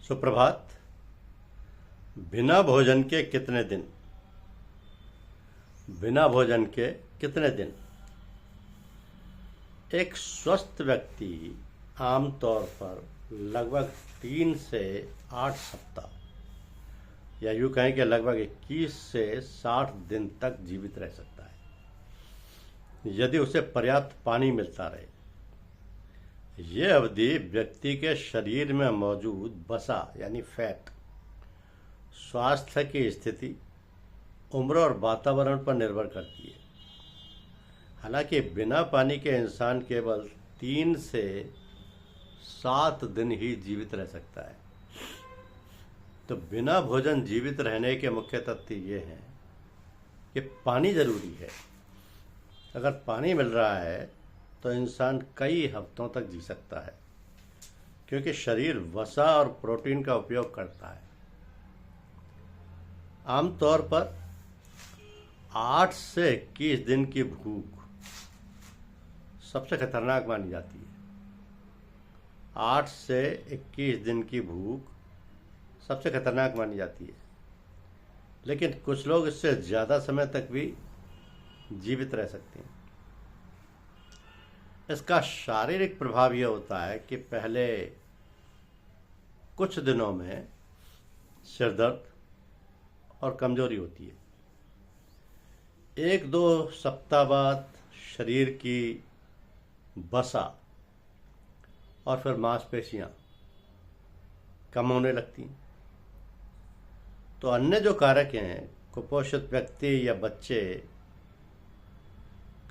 सुप्रभात। बिना भोजन के कितने दिन? बिना भोजन के कितने दिन? एक स्वस्थ व्यक्ति आमतौर पर लगभग 3 से 8 सप्ताह या यूँ कहें कि लगभग 21 से 60 दिन तक जीवित रह सकता है, यदि उसे पर्याप्त पानी मिलता रहे। यह अवधि व्यक्ति के शरीर में मौजूद वसा यानी फैट, स्वास्थ्य की स्थिति, उम्र और वातावरण पर निर्भर करती है। हालांकि बिना पानी के इंसान केवल 3 से 7 दिन ही जीवित रह सकता है। तो बिना भोजन जीवित रहने के मुख्य तथ्य ये हैं कि पानी जरूरी है। अगर पानी मिल रहा है तो इंसान कई हफ्तों तक जी सकता है, क्योंकि शरीर वसा और प्रोटीन का उपयोग करता है। आमतौर पर 8 से 21 दिन की भूख सबसे खतरनाक मानी जाती है। 8 से 21 दिन की भूख सबसे खतरनाक मानी जाती है, लेकिन कुछ लोग इससे ज़्यादा समय तक भी जीवित रह सकते हैं। इसका शारीरिक प्रभाव यह होता है कि पहले कुछ दिनों में सिर दर्द और कमजोरी होती है। 1-2 सप्ताह बाद शरीर की वसा और फिर मांसपेशियां कम होने लगती हैं। तो अन्य जो कारक हैं, कुपोषित व्यक्ति या बच्चे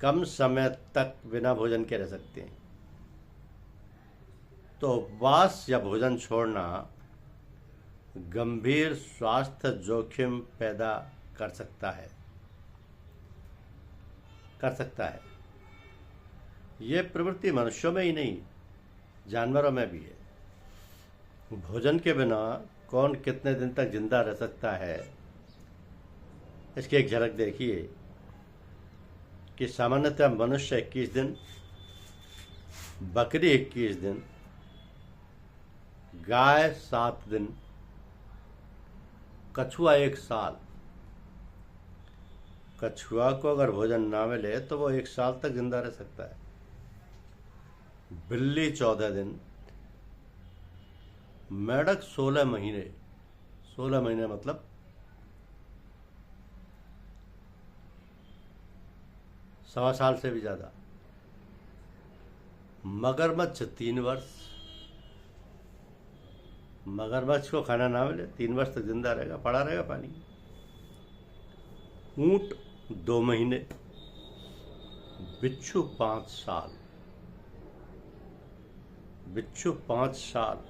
कम समय तक बिना भोजन के रह सकते हैं। तो उपवास या भोजन छोड़ना गंभीर स्वास्थ्य जोखिम पैदा कर सकता है। ये प्रवृत्ति मनुष्यों में ही नहीं, जानवरों में भी है। भोजन के बिना कौन कितने दिन तक जिंदा रह सकता है, इसकी एक झलक देखिए कि सामान्यतः मनुष्य 21 दिन, बकरी 21 दिन, गाय 7 दिन, कछुआ 1 साल। कछुआ को अगर भोजन ना मिले तो वो 1 साल तक जिंदा रह सकता है। बिल्ली 14 दिन, मेंढक 16 महीने। 16 महीने मतलब 1.25 साल से भी ज़्यादा। मगरमच्छ 3 वर्ष। मगरमच्छ को खाना ना मिले 3 वर्ष तक जिंदा रहेगा, पड़ा रहेगा पानी। ऊंट 2 महीने। बिच्छू 5 साल। बिच्छू 5 साल।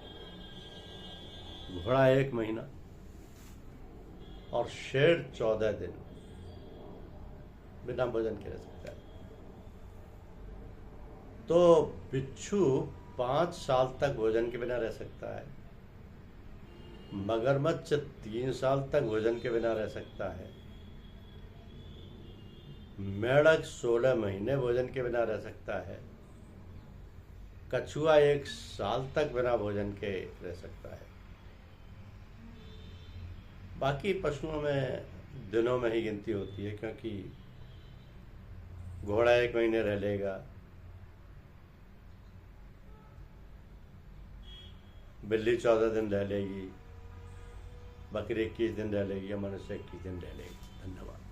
घोड़ा 1 महीना और शेर 14 दिन बिना भोजन के रह सकता है। तो बिच्छू 5 साल तक भोजन के बिना रह सकता है। मगरमच्छ 3 साल तक भोजन के बिना रह सकता है। मेंढक 16 महीने भोजन के बिना रह सकता है। कछुआ 1 साल तक बिना भोजन के रह सकता है। बाकी पशुओं में दिनों में ही गिनती होती है, क्योंकि घोड़ा 1 महीने रह लेगा, बिल्ली 14 दिन रह लेगी, बकरी 21 दिन रह लेगी, या मनुष्य 21 दिन रह लेगी। धन्यवाद।